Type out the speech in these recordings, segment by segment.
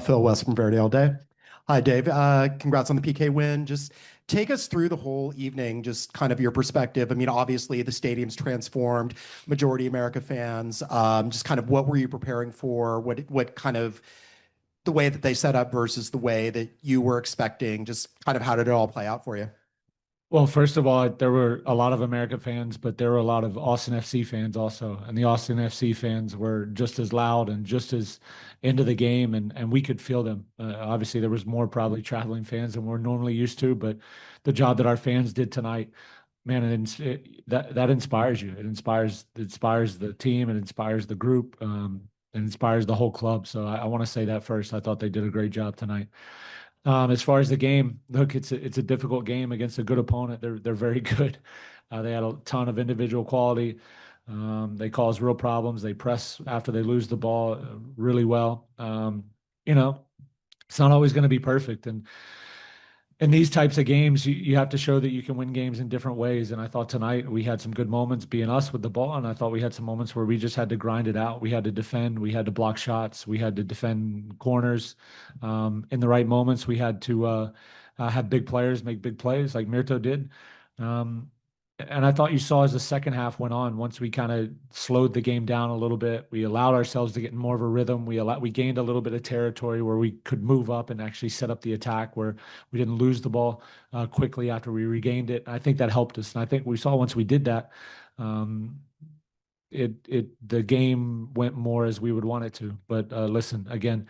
Phil West from Verde all day. Hi, Dave. Congrats on the PK win. Just take us through the whole evening, just kind of your perspective. I mean, obviously the stadium's transformed, majority America fans. Just kind of what were you preparing for? What kind of the way that they set up versus the way that you were expecting? Just kind of how did it all play out for you? Well, first of all, there were a lot of America fans, but there were a lot of Austin FC fans also. And the Austin FC fans were just as loud and just as into the game, and we could feel them. Obviously, there was more probably traveling fans than we're normally used to, but the job that our fans did tonight, man, that inspires you. It inspires the team, it inspires the group, it inspires the whole club. So I want to say that first. I thought they did a great job tonight. As far as the game, look, it's a difficult game against a good opponent. They're very good. They had a ton of individual quality. They cause real problems. They press after they lose the ball really well. You know, it's not always going to be perfect, and in these types of games, you have to show that you can win games in different ways. And I thought tonight we had some good moments being us with the ball. And I thought we had some moments where we just had to grind it out. We had to defend. We had to block shots. We had to defend corners. In the right moments, we had to have big players make big plays like Mirto did. Um, and I thought you saw as the second half went on, once we kind of slowed the game down a little bit, we allowed ourselves to get in more of a rhythm. We gained a little bit of territory where we could move up and actually set up the attack where we didn't lose the ball quickly after we regained it. I think that helped us. And I think we saw once we did that, um, the game went more as we would want it to. But listen, again,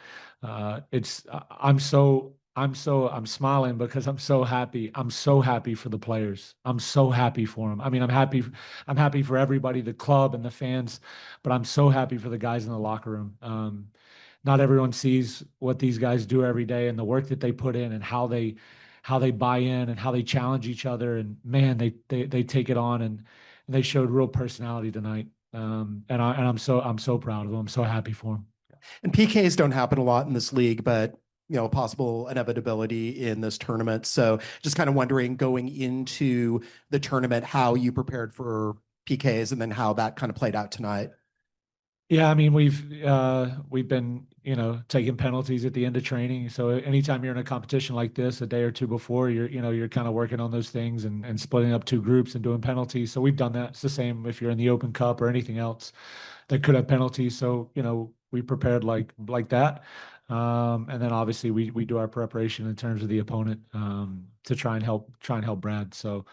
it's I'm smiling because I'm so happy. I'm so happy for the players. I'm so happy for them. I mean, I'm happy for everybody, the club and the fans, but I'm so happy for the guys in the locker room. Not everyone sees what these guys do every day and the work that they put in and how they buy in and how they challenge each other. And man, they take it on, and they showed real personality tonight. I'm so proud of them. I'm so happy for them. And PKs don't happen a lot in this league, but possible inevitability in this tournament. So just kind of wondering going into the tournament how you prepared for PKs and then how that kind of played out tonight. Yeah, I mean we've been taking penalties at the end of training. So anytime you're in a competition like this, a day or two before, you're kind of working on those things and splitting up two groups and doing penalties. So we've done that. It's the same if you're in the Open Cup or anything else that could have penalties. So we prepared like that. And then obviously we do our preparation in terms of the opponent to try and help Brad. So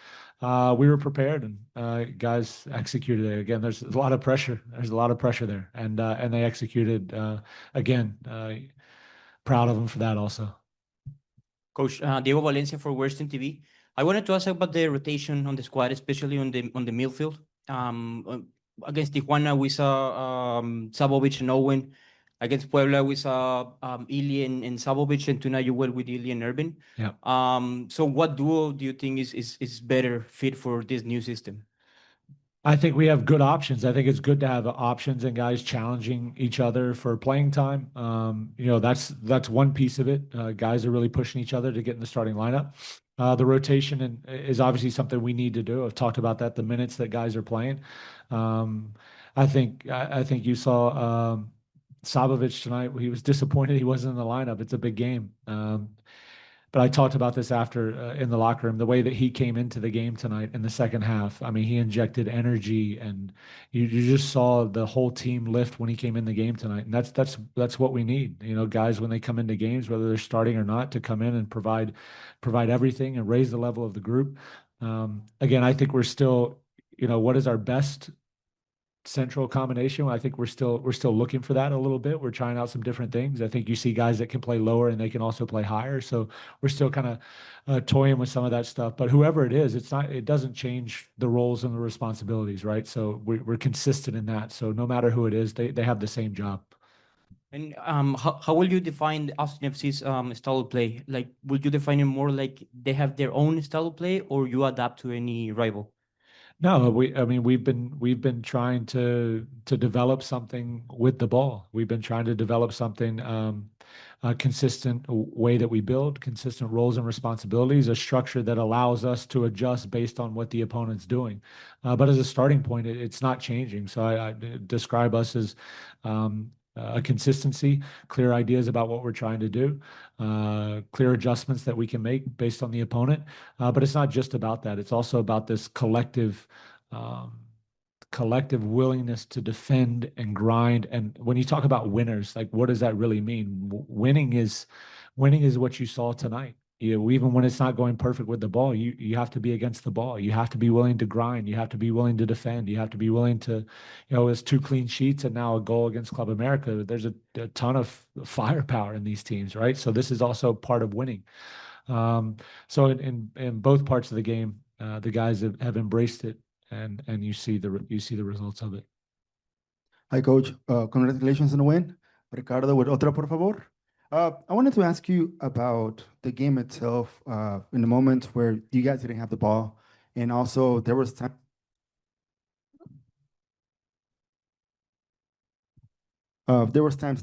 we were prepared, and guys executed it. Again, there's a lot of pressure. There's a lot of pressure there, and they executed again. Proud of them for that also. Coach Diego Valencia for Western TV. I wanted to ask about the rotation on the squad, especially on the midfield. Against Tijuana, we saw Sabovic and Owen. Against Puebla, we saw Ili and Sabovic, and tonight you were with Ili and Irvin. Yeah. So what duo do you think is better fit for this new system? I think we have good options. I think it's good to have options and guys challenging each other for playing time. That's one piece of it. Guys are really pushing each other to get in the starting lineup. The rotation is obviously something we need to do. I've talked about that. The minutes that guys are playing. I think you saw Sabovic tonight. He was disappointed he wasn't in the lineup. It's a big game. But I talked about this after in the locker room, the way that he came into the game tonight in the second half. I mean, he injected energy, and you just saw the whole team lift when he came in the game tonight. And that's what we need. Guys when they come into games, whether they're starting or not, to come in and provide everything and raise the level of the group. Again, I think we're still, what is our best central combination? I think we're still looking for that a little bit. We're trying out some different things. I think you see guys that can play lower and they can also play higher. So we're still kind of toying with some of that stuff. But whoever it is, it doesn't change the roles and the responsibilities, right? So we're consistent in that. So no matter who it is, they have the same job. And how will you define the Austin FC's style of play? Like, would you define it more like they have their own style of play, or you adapt to any rival? No, we've been trying to develop something with the ball. We've been trying to develop something, a consistent way that we build, consistent roles and responsibilities, a structure that allows us to adjust based on what the opponent's doing. But as a starting point, it's not changing. So I describe us as a consistency, clear ideas about what we're trying to do, clear adjustments that we can make based on the opponent. But it's not just about that. It's also about this collective willingness to defend and grind. And when you talk about winners, like what does that really mean? Winning is what you saw tonight. Even when it's not going perfect with the ball, you have to be against the ball. You have to be willing to grind. You have to be willing to defend. You have to be willing to, it's 2 clean sheets and now a goal against Club America. There's a ton of firepower in these teams, right? So this is also part of winning. So in both parts of the game, the guys have embraced it, and you see the results of it. Hi, Coach. Congratulations on the win. Ricardo with otra, por favor. I wanted to ask you about the game itself, in the moments where you guys didn't have the ball, and also there was times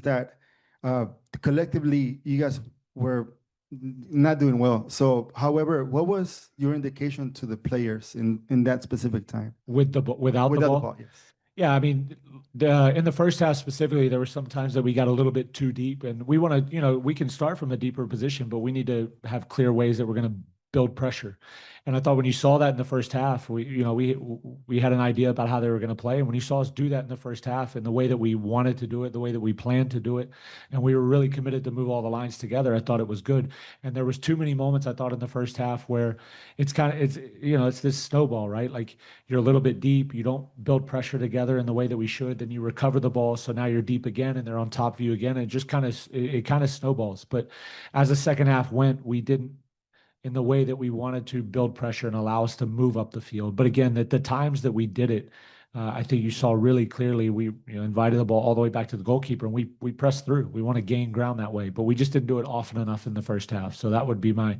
that collectively you guys were not doing well. So, however, what was your indication to the players in that specific time? Without the ball? Yes. Yeah, I mean, in the first half specifically, there were some times that we got a little bit too deep, and we want to, we can start from a deeper position, but we need to have clear ways that we're going to build pressure. And I thought when you saw that in the first half, we had an idea about how they were going to play. And when you saw us do that in the first half in the way that we wanted to do it, the way that we planned to do it, and we were really committed to move all the lines together, I thought it was good. And there was too many moments I thought in the first half where it's this snowball, right? Like you're a little bit deep, you don't build pressure together in the way that we should, then you recover the ball, so now you're deep again and they're on top of you again, and it just kind of snowballs. But as the second half went, we didn't in the way that we wanted to build pressure and allow us to move up the field. But again, at the times that we did it, I think you saw really clearly we invited the ball all the way back to the goalkeeper, and we pressed through. We want to gain ground that way, but we just didn't do it often enough in the first half. So that would be my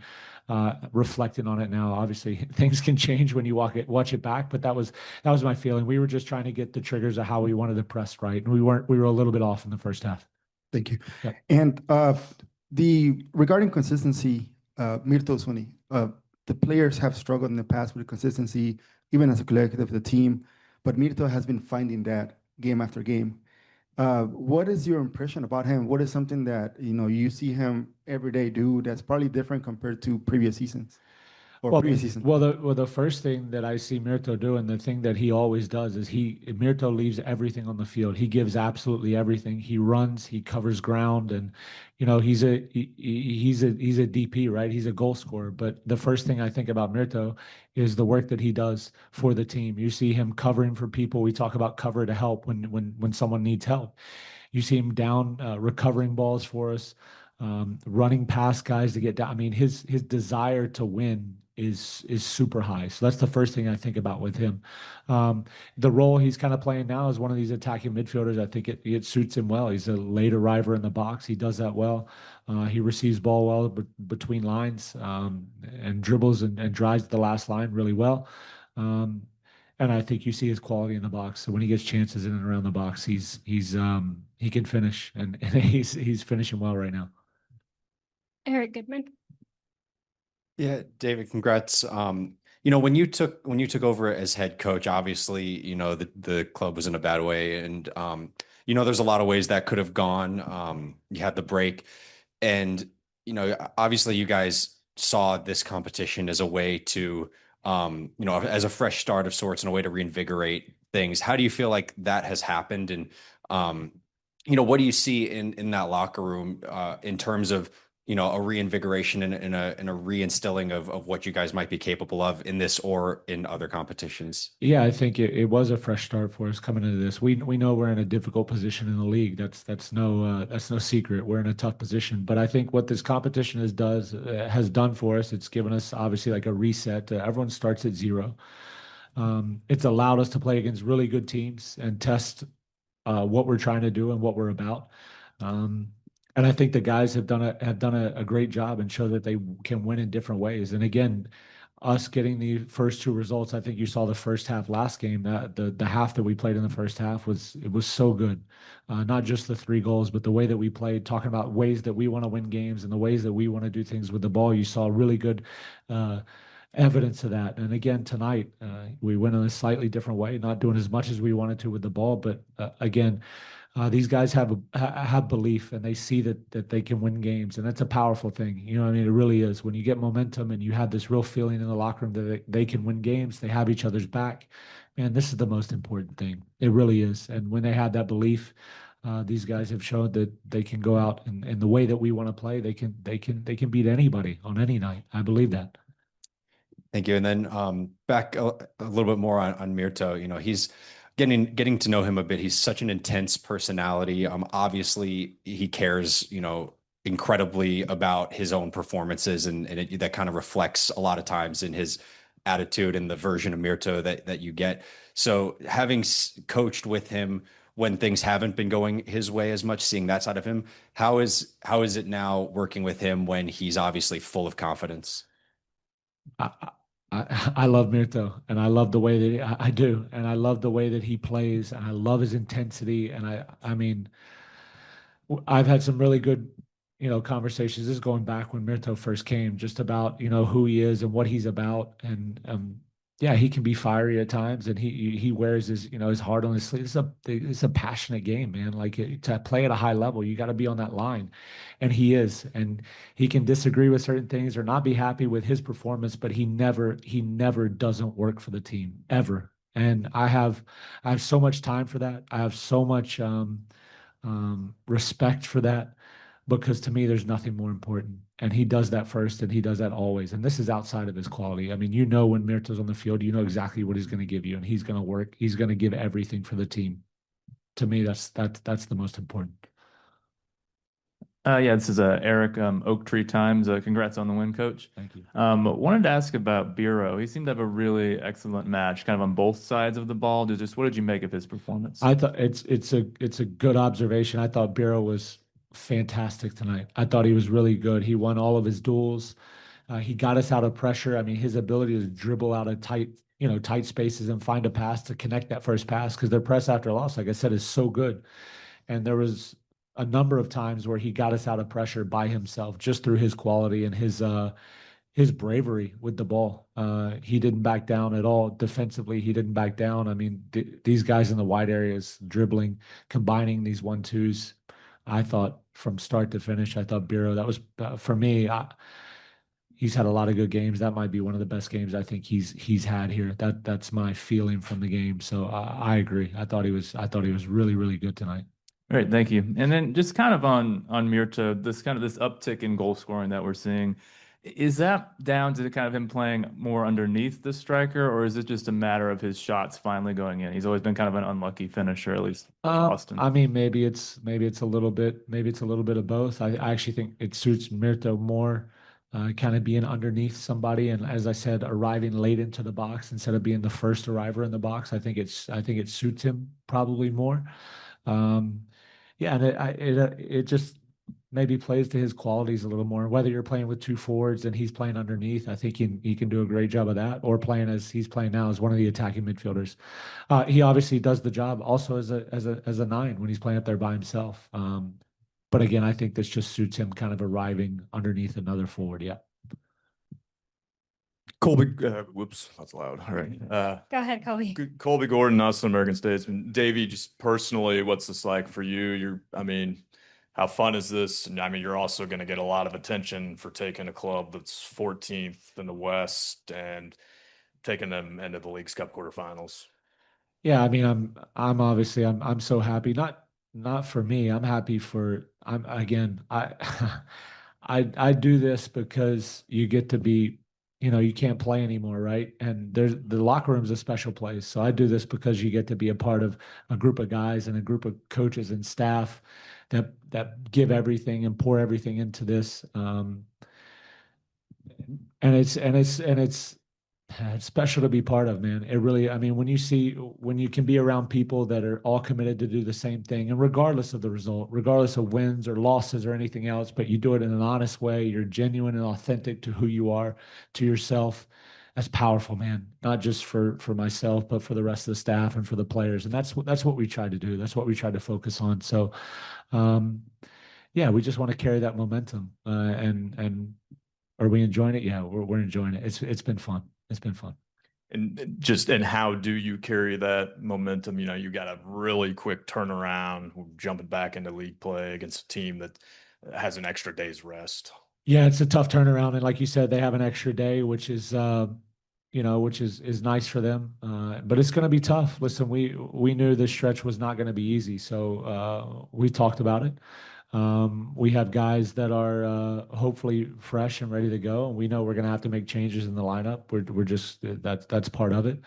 reflecting on it now. Obviously, things can change when you watch it back, but that was my feeling. We were just trying to get the triggers of how we wanted to press right, and we were a little bit off in the first half. Thank you. Yep. And regarding consistency, Mirto Suni, the players have struggled in the past with consistency, even as a collective, the team, but Mirto has been finding that game after game. What is your impression about him? What is something that you see him every day do that's probably different compared to previous seasons? Previous season? Well, the first thing that I see Mirto do, and the thing that he always does, is Mirto leaves everything on the field. He gives absolutely everything. He runs, he covers ground, and he's a DP, right? He's a goal scorer. But the first thing I think about Mirto is the work that he does for the team. You see him covering for people. We talk about cover to help when someone needs help. You see him down recovering balls for us, running past guys to get down. I mean, his desire to win is super high. So that's the first thing I think about with him. The role he's kind of playing now is one of these attacking midfielders. I think it suits him well. He's a late arriver in the box. He does that well. He receives ball well between lines, and dribbles and drives to the last line really well. And I think you see his quality in the box. So when he gets chances in and around the box, he can finish, and he's finishing well right now. Eric Goodman. Yeah, David, congrats. When you took over as head coach, obviously, the club was in a bad way, and there's a lot of ways that could have gone. You had the break, and obviously, you guys saw this competition as a way to, as a fresh start of sorts and a way to reinvigorate things. How do you feel like that has happened, and what do you see in that locker room in terms of a reinvigoration and a reinstilling of what you guys might be capable of in this or in other competitions? Yeah, I think it was a fresh start for us coming into this. We know we're in a difficult position in the league. That's no secret. We're in a tough position. But I think what this competition has done for us, it's given us obviously like a reset. Everyone starts at zero. It's allowed us to play against really good teams and test what we're trying to do and what we're about. And I think the guys have done a great job and show that they can win in different ways. And again, us getting the first 2 results, I think you saw the first half last game. That the half that we played in the first half was so good. Not just the 3 goals, but the way that we played, talking about ways that we want to win games and the ways that we want to do things with the ball. You saw really good evidence of that. And again, tonight, we went in a slightly different way, not doing as much as we wanted to with the ball, but again, These guys have belief, and they see that they can win games, and that's a powerful thing. You know what I mean? It really is. When you get momentum and you have this real feeling in the locker room that they can win games, they have each other's back. Man, this is the most important thing. It really is. And when they have that belief, these guys have shown that they can go out and the way that we want to play, they can beat anybody on any night. I believe that. Thank you. And then back a little bit more on Mirto. You know, he's getting to know him a bit. He's such an intense personality. Obviously, he cares, you know, incredibly about his own performances, and that kind of reflects a lot of times in his attitude and the version of Mirto that you get. So having coached with him when things haven't been going his way as much, seeing that side of him, how is it now working with him when he's obviously full of confidence? I, I love Mirto, and I love the way that I do, and I love the way that he plays, and I love his intensity. And I mean, I've had some really good, conversations. This is going back when Mirto first came, just about who he is and what he's about, and yeah, he can be fiery at times, and he wears his heart on his sleeve. It's a passionate game, man. Like to play at a high level, you got to be on that line, and he is, and he can disagree with certain things or not be happy with his performance, but he never doesn't work for the team ever. And I have so much time for that. I have so much respect for that, because to me, there's nothing more important. And he does that first, and he does that always. And this is outside of his quality. I mean, when Mirto's on the field, you know exactly what he's going to give you, and he's going to work. He's going to give everything for the team. To me, that's the most important. Yeah, this is Eric, Oak Tree Times. Congrats on the win, Coach. Thank you. Wanted to ask about Biro. He seemed to have a really excellent match, kind of on both sides of the ball. What did you make of his performance? I thought it's a good observation. I thought Biro was fantastic tonight. I thought he was really good. He won all of his duels. He got us out of pressure. I mean, his ability to dribble out of tight spaces and find a pass to connect that first pass, because their press after a loss, like I said, is so good. And there was a number of times where he got us out of pressure by himself, just through his quality and his bravery with the ball. He didn't back down at all. Defensively, he didn't back down. I mean, these guys in the wide areas dribbling, combining these 1-2s. I thought from start to finish, I thought Biro, that was for me. He's had a lot of good games. That might be one of the best games I think he's had here. That's my feeling from the game. So I agree. I thought he was really, really good tonight. All right, thank you. And then just kind of on Mirto, this uptick in goal scoring that we're seeing, is that down to kind of him playing more underneath the striker, or is it just a matter of his shots finally going in? He's always been kind of an unlucky finisher, at least Austin. I mean, maybe it's a little bit of both. I actually think it suits Mirto more, kind of being underneath somebody, and as I said, arriving late into the box instead of being the first arriver in the box. I think it suits him probably more. Yeah, and it just maybe plays to his qualities a little more. Whether you're playing with two forwards and he's playing underneath, I think he can do a great job of that, or playing as he's playing now as one of the attacking midfielders. He obviously does the job also as a 9 when he's playing up there by himself. But again, I think this just suits him kind of arriving underneath another forward. Yeah. Colby, whoops, that's loud. All right. Go ahead, Colby. Colby Gordon, also American Statesman. Davy, just personally, what's this like for you? How fun is this? And I mean, you're also going to get a lot of attention for taking a club that's 14th in the West and taking them into the League's Cup quarterfinals. Yeah, I mean, I'm obviously I'm so happy. Not for me. I'm happy for I I do this because you get to be, you can't play anymore, right? And the locker room's a special place. So I do this because you get to be a part of a group of guys and a group of coaches and staff that give everything and pour everything into this. And it's special to be part of, man. It really, I mean, when you can be around people that are all committed to do the same thing, and regardless of the result, regardless of wins or losses or anything else, but you do it in an honest way, you're genuine and authentic to who you are, to yourself. That's powerful, man. Not just for myself, but for the rest of the staff and for the players. And that's what we try to do. That's what we try to focus on. So, yeah, we just want to carry that momentum. And are we enjoying it? Yeah, we're enjoying it. It's been fun. It's been fun. And how do you carry that momentum? You know, you got a really quick turnaround, jumping back into league play against a team that has an extra day's rest. Yeah, it's a tough turnaround, and like you said, they have an extra day, which is which is nice for them. But it's going to be tough. Listen, we knew this stretch was not going to be easy, so we talked about it. We have guys that are hopefully fresh and ready to go, and we know we're going to have to make changes in the lineup. We're just that's part of it.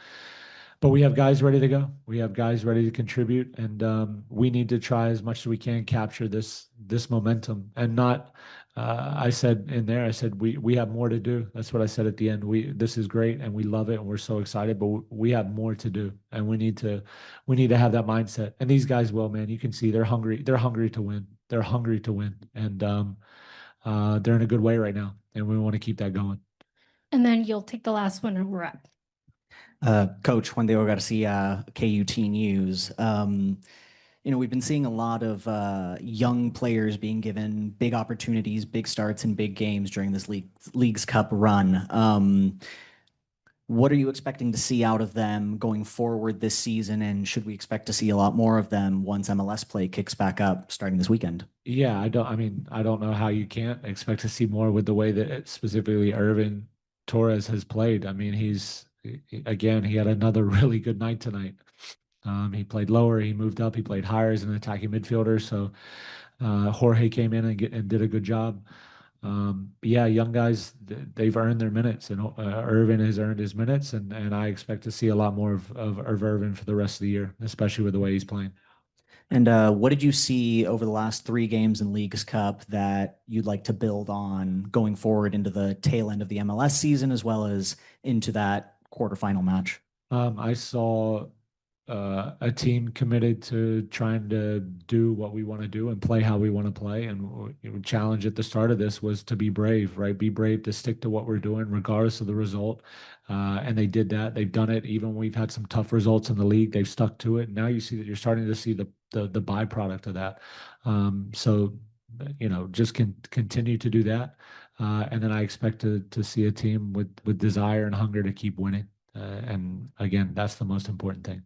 But we have guys ready to go. We have guys ready to contribute, and we need to try as much as we can capture this momentum and not. I said in there, I said we have more to do. That's what I said at the end. This is great and we love it and we're so excited, but we have more to do and we need to have that mindset. And these guys will, man. You can see they're hungry. They're hungry to win. They're hungry to win, and they're in a good way right now, and we want to keep that going. And then you'll take the last one and we're up. Coach Juan Diego Garcia, KUT News. We've been seeing a lot of young players being given big opportunities, big starts in big games during this Leagues Cup run. What are you expecting to see out of them going forward this season? And should we expect to see a lot more of them once MLS play kicks back up starting this weekend? Yeah, I don't know how you can't expect to see more with the way that specifically Irvin Torres has played. I mean, he had another really good night tonight. He played lower, he moved up, he played higher as an attacking midfielder. So Jorge came in and did a good job. Yeah, young guys, they've earned their minutes, and Irvin has earned his minutes, and I expect to see a lot more of Irvin for the rest of the year, especially with the way he's playing. And what did you see over the last 3 games in Leagues Cup that you'd like to build on going forward into the tail end of the MLS season, as well as into that quarterfinal match? I saw a team committed to trying to do what we want to do and play how we want to play. And the challenge at the start of this was to be brave, right? Be brave to stick to what we're doing, regardless of the result. And they did that. They've done it. Even when we've had some tough results in the league, they've stuck to it. Now you see that you're starting to see the byproduct of that. So, just continue to do that. And then I expect to see a team with desire and hunger to keep winning. And again, that's the most important thing.